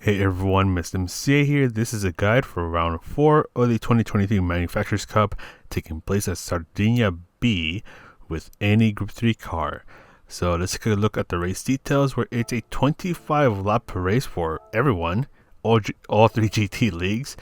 Hey everyone, Mr. MCA here. This is a guide for round 4 of the 2023 Manufacturers Cup taking place at Sardegna B with any Group 3 car. So let's take a look at the race details, where it's a 25 lap race for everyone, all 3 GT leagues,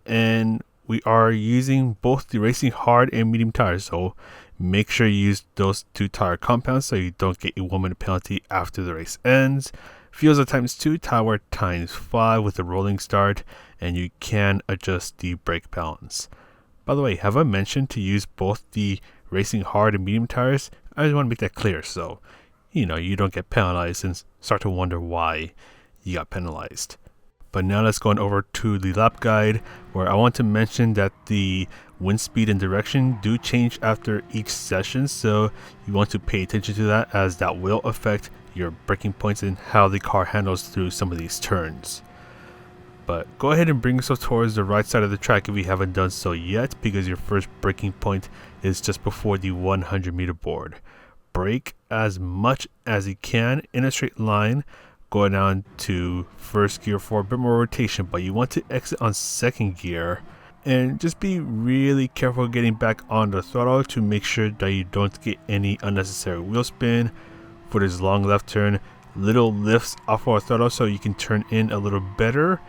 and we are using both the racing hard and medium tires, so make sure you use those 2 tire compounds so you don't get a 1-minute penalty after the race ends. Fuels are ×2, tire ×5 with a rolling start, and you can adjust the brake balance. By the way, have I mentioned to use both the racing hard and medium tires? I just want to make that clear so you don't get penalized and start to wonder why you got penalized. But now let's go on over to the lap guide, where I want to mention that the wind speed and direction do change after each session, so you want to pay attention to that, as that will affect your braking points and how the car handles through some of these turns. But go ahead and bring yourself towards the right side of the track if you haven't done so yet, because your first braking point is just before the 100-meter board. Brake as much as you can in a straight line, going down to first gear for a bit more rotation, but you want to exit on second gear, and just be really careful getting back on the throttle to make sure that you don't get any unnecessary wheel spin. For this long left turn, little lifts off our throttle so you can turn in a little better,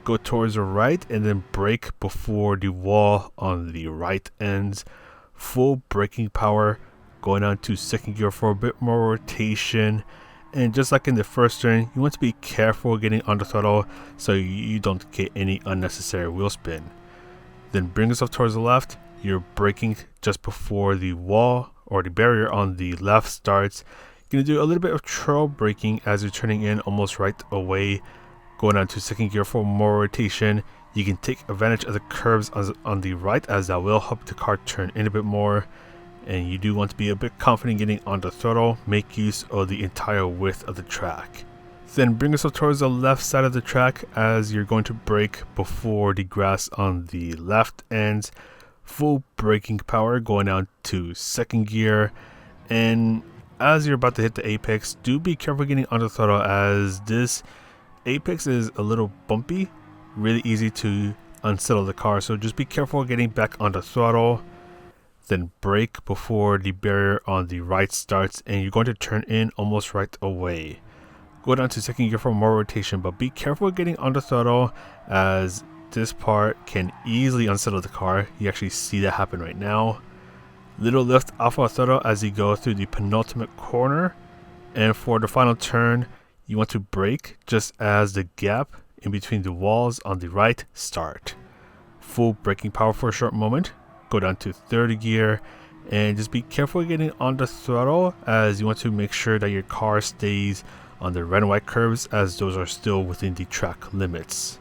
go towards the right, and then brake before the wall on the right ends. Full braking power, going down to second gear for a bit more rotation. And just like in the first turn, you want to be careful getting on the throttle so you don't get any unnecessary wheel spin. Then bring yourself towards the left. You're braking just before the wall or the barrier on the left starts. You're going to do a little bit of trail braking as you're turning in almost right away, going down to second gear for more rotation. You can take advantage of the curves on the right, as that will help the car turn in a bit more. And you do want to be a bit confident getting on the throttle. Make use of the entire width of the track. Then bring yourself towards the left side of the track as you're going to brake before the grass on the left ends. Full braking power, going down to second gear. And as you're about to hit the apex, do be careful getting on the throttle, as this apex is a little bumpy, really easy to unsettle the car, so just be careful getting back on the throttle. Then brake before the barrier on the right starts, and you're going to turn in almost right away. Go down to second gear for more rotation, but be careful getting on the throttle, as this part can easily unsettle the car. You actually see that happen right now. Little lift off our throttle as you go through the penultimate corner, and for the final turn, you want to brake just as the gap in between the walls on the right start. Full braking power for a short moment. Go down to third gear and just be careful getting on the throttle, as you want to make sure that your car stays on the red and white curves, as those are still within the track limits.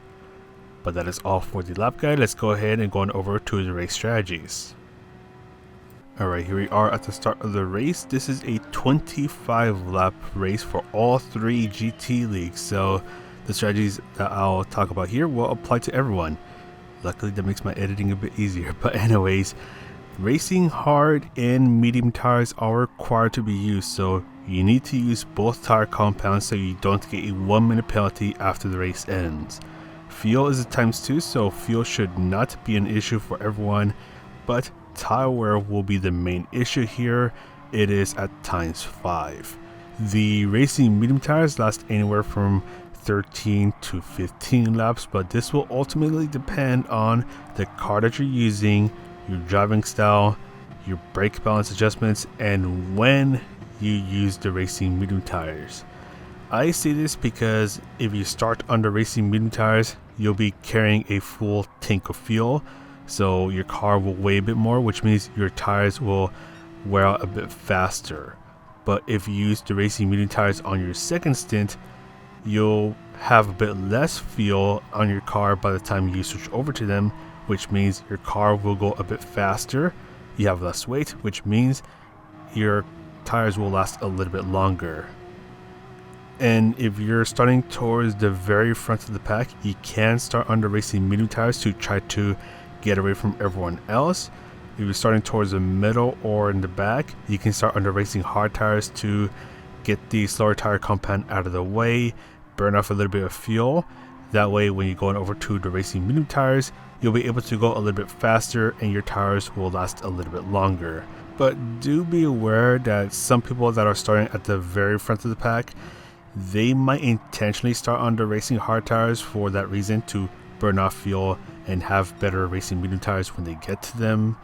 But that is all for the lap guide. Let's go ahead and go on over to the race strategies. Alright, here we are at the start of the race. This is a 25 lap race for all 3 GT leagues, so the strategies that I'll talk about here will apply to everyone. Luckily, that makes my editing a bit easier. But anyways, racing hard and medium tires are required to be used, so you need to use both tire compounds so you don't get a 1-minute penalty after the race ends. Fuel is a ×2, so fuel should not be an issue for everyone, but tire wear will be the main issue here. It is at ×5. The racing medium tires last anywhere from 13 to 15 laps, but this will ultimately depend on the car that you're using, your driving style, your brake balance adjustments, and when you use the racing medium tires. I say this because if you start on the racing medium tires, you'll be carrying a full tank of fuel, so your car will weigh a bit more, which means your tires will wear out a bit faster. But if you use the racing medium tires on your second stint, you'll have a bit less fuel on your car by the time you switch over to them, which means your car will go a bit faster. You have less weight, which means your tires will last a little bit longer. And if you're starting towards the very front of the pack, you can start on the racing medium tires to try to get away from everyone else. If you're starting towards the middle or in the back, you can start on the racing hard tires to get the slower tire compound out of the way, burn off a little bit of fuel, That way when you're going over to the racing medium tires, you'll be able to go a little bit faster and your tires will last a little bit longer. But do be aware that some people that are starting at the very front of the pack, they might intentionally start on the racing hard tires for that reason, to burn off fuel and have better racing medium tires when they get to them.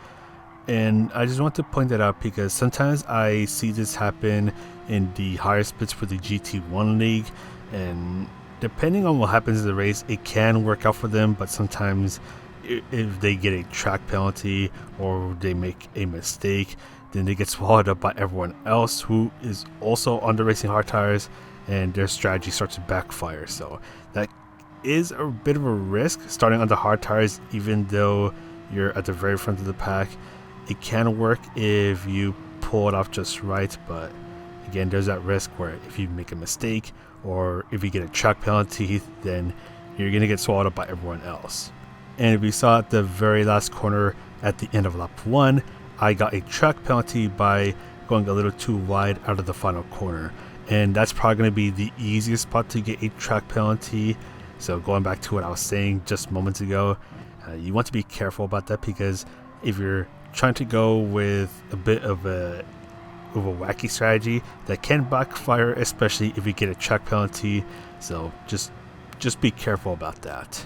And I just want to point that out because sometimes I see this happen in the higher splits for the GT1 league, and depending on what happens in the race, it can work out for them, but sometimes if they get a track penalty or they make a mistake, then they get swallowed up by everyone else who is also on the racing hard tires, and their strategy starts to backfire. So that is a bit of a risk starting on the hard tires, even though you're at the very front of the pack. It can work if you pull it off just right, but again, there's that risk where if you make a mistake or if you get a track penalty, then you're going to get swallowed up by everyone else. And if you saw at the very last corner at the end of lap 1, I got a track penalty by going a little too wide out of the final corner. And that's probably going to be the easiest spot to get a track penalty. So going back to what I was saying just moments ago, you want to be careful about that, because if you're trying to go with a bit of a wacky strategy, that can backfire, especially if you get a track penalty. So just be careful about that.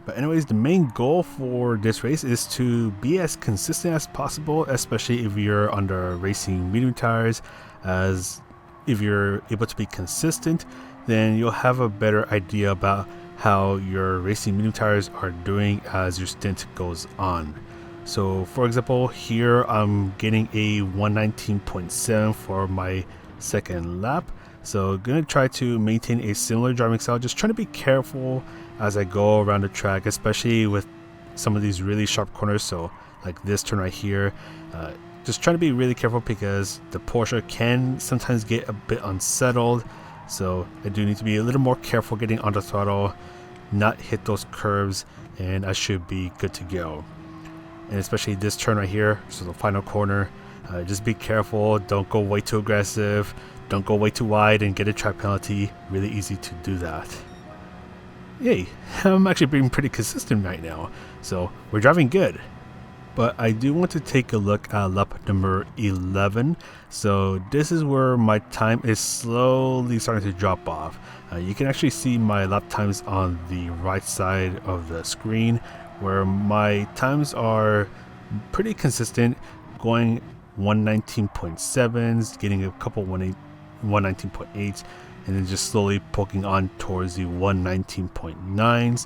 But anyways, the main goal for this race is to be as consistent as possible, especially if you're on the racing medium tires. As if you're able to be consistent, then you'll have a better idea about how your racing medium tires are doing as your stint goes on. So for example, here I'm getting a 119.7 for my second lap. So gonna try to maintain a similar driving style, just trying to be careful as I go around the track, especially with some of these really sharp corners. So like this turn right here, just trying to be really careful because the Porsche can sometimes get a bit unsettled. So I do need to be a little more careful getting on the throttle, not hit those curves, and I should be good to go. And especially this turn right here, so the final corner, just be careful, don't go way too aggressive, don't go way too wide and get a track penalty. Really easy to do that. Yay, I'm actually being pretty consistent right now, so we're driving good. But I do want to take a look at lap number 11. So this is where my time is slowly starting to drop off. You can actually see my lap times on the right side of the screen, where my times are pretty consistent, going 119.7s, getting a couple 119.8s, and then just slowly poking on towards the 119.9s.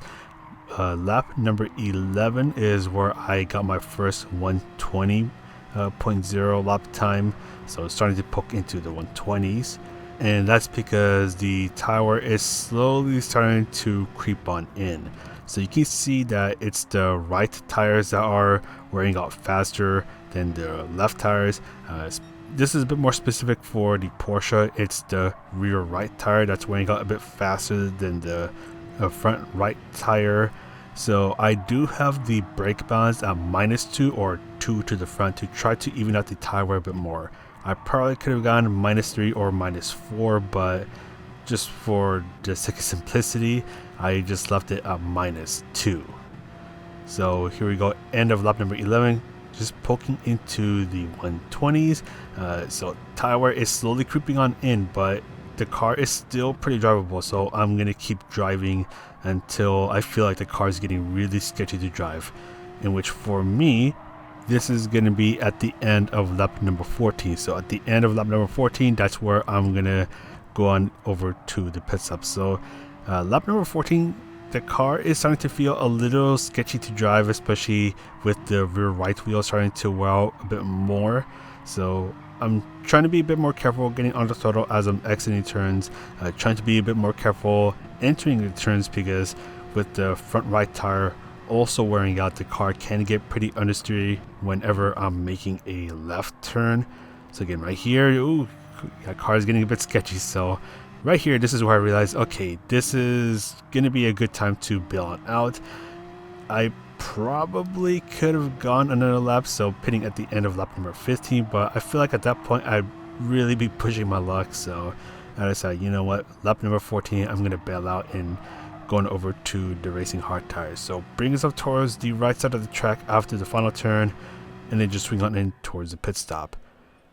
Lap number 11 is where I got my first 120.0 lap time, so it's starting to poke into the 120s, and that's because the tire is slowly starting to creep on in. So you can see that it's the right tires that are wearing out faster than the left tires. This is a bit more specific for the Porsche. It's the rear right tire that's wearing out a bit faster than the front right tire. So I do have the brake balance at -2 or 2 to the front to try to even out the tire wear a bit more. I probably could have gone -3 or -4, but just for the sake of simplicity, I just left it at -2. So here we go, end of lap number 11, just poking into the 120s. So tire wear is slowly creeping on in, but the car is still pretty drivable, so I'm gonna keep driving until I feel like the car is getting really sketchy to drive, in which for me, this is gonna be at the end of lap number 14. So at the end of lap number 14, that's where I'm gonna go on over to the pit stop. So lap number 14, the car is starting to feel a little sketchy to drive, especially with the rear right wheel starting to wear out a bit more. So I'm trying to be a bit more careful getting on the throttle as I'm exiting turns, trying to be a bit more careful entering the turns, because with the front right tire also wearing out, the car can get pretty understeery whenever I'm making a left turn. So again, right here, ooh, that car is getting a bit sketchy. So right here, this is where I realized, okay, this is gonna be a good time to bail on out. I probably could have gone another lap, so pitting at the end of lap number 15, but I feel like at that point I'd really be pushing my luck. So I decided, you know what, lap number 14, I'm gonna bail out and going over to the racing hard tires. So bring yourself towards the right side of the track after the final turn, and then just swing on in towards the pit stop.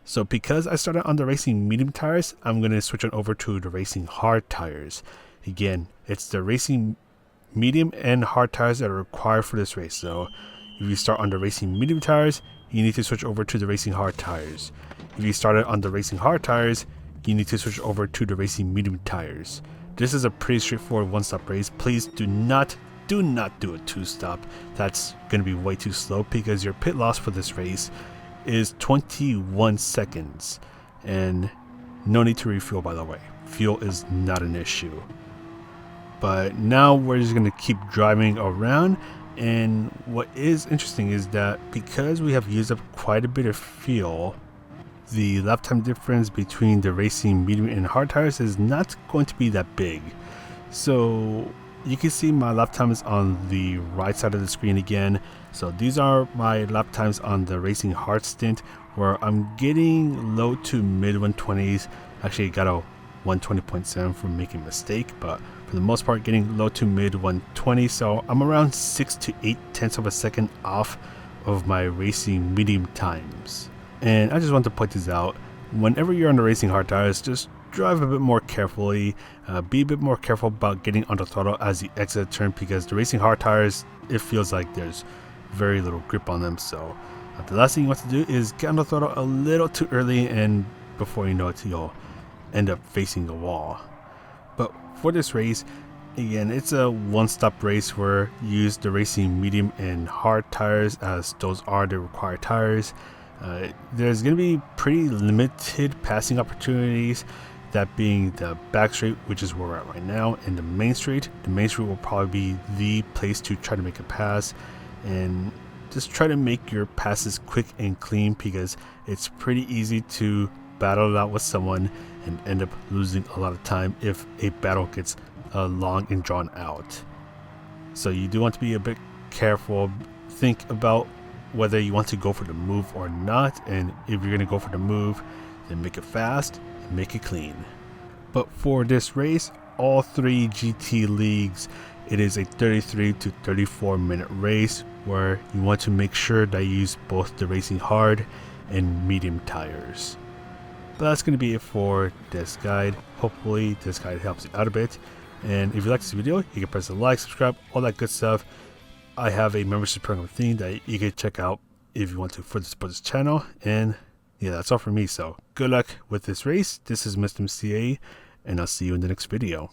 So because I started on the racing medium tires, I'm going to switch on over to the racing hard tires. Again, it's the racing medium and hard tires that are required for this race. So if you start on the racing medium tires, you need to switch over to the racing hard tires. If you started on the racing hard tires, you need to switch over to the racing medium tires. This is a pretty straightforward one-stop race. Please do not do a two-stop. That's going to be way too slow, because your pit loss for this race is 21 seconds. And no need to refuel, by the way. Fuel is not an issue. But now we're just going to keep driving around. And what is interesting is that because we have used up quite a bit of fuel, the lap time difference between the racing medium and hard tires is not going to be that big. So you can see my lap times on the right side of the screen again. So these are my lap times on the racing hard stint, where I'm getting low to mid 120s. Actually got a 120.7 from making a mistake, but for the most part getting low to mid 120. So I'm around 6 to 8 tenths of a second off of my racing medium times. And I just want to point this out. Whenever you're on the racing hard tires, just drive a bit more carefully. Be a bit more careful about getting on the throttle as you exit a turn, because the racing hard tires, it feels like there's very little grip on them. So the last thing you want to do is get on the throttle a little too early, and before you know it, you'll end up facing a wall. But for this race, again, it's a one-stop race where you use the racing medium and hard tires, as those are the required tires. There's going to be pretty limited passing opportunities, that being the back straight, which is where we're at right now, and the main straight. The main straight will probably be the place to try to make a pass, and just try to make your passes quick and clean, because it's pretty easy to battle it out with someone and end up losing a lot of time if a battle gets long and drawn out. So you do want to be a bit careful. Think about whether you want to go for the move or not, and if you're going to go for the move, then make it fast and make it clean. But for this race, all three GT leagues, it is a 33 to 34 minute race, where you want to make sure that you use both the racing hard and medium tires. But that's going to be it for this guide. Hopefully this guide helps you out a bit, and if you like this video, you can press the like, subscribe, all that good stuff. I have a membership program thing that you can check out if you want to further support this channel. And yeah, that's all for me. So good luck with this race. This is Mr. MCA, and I'll see you in the next video.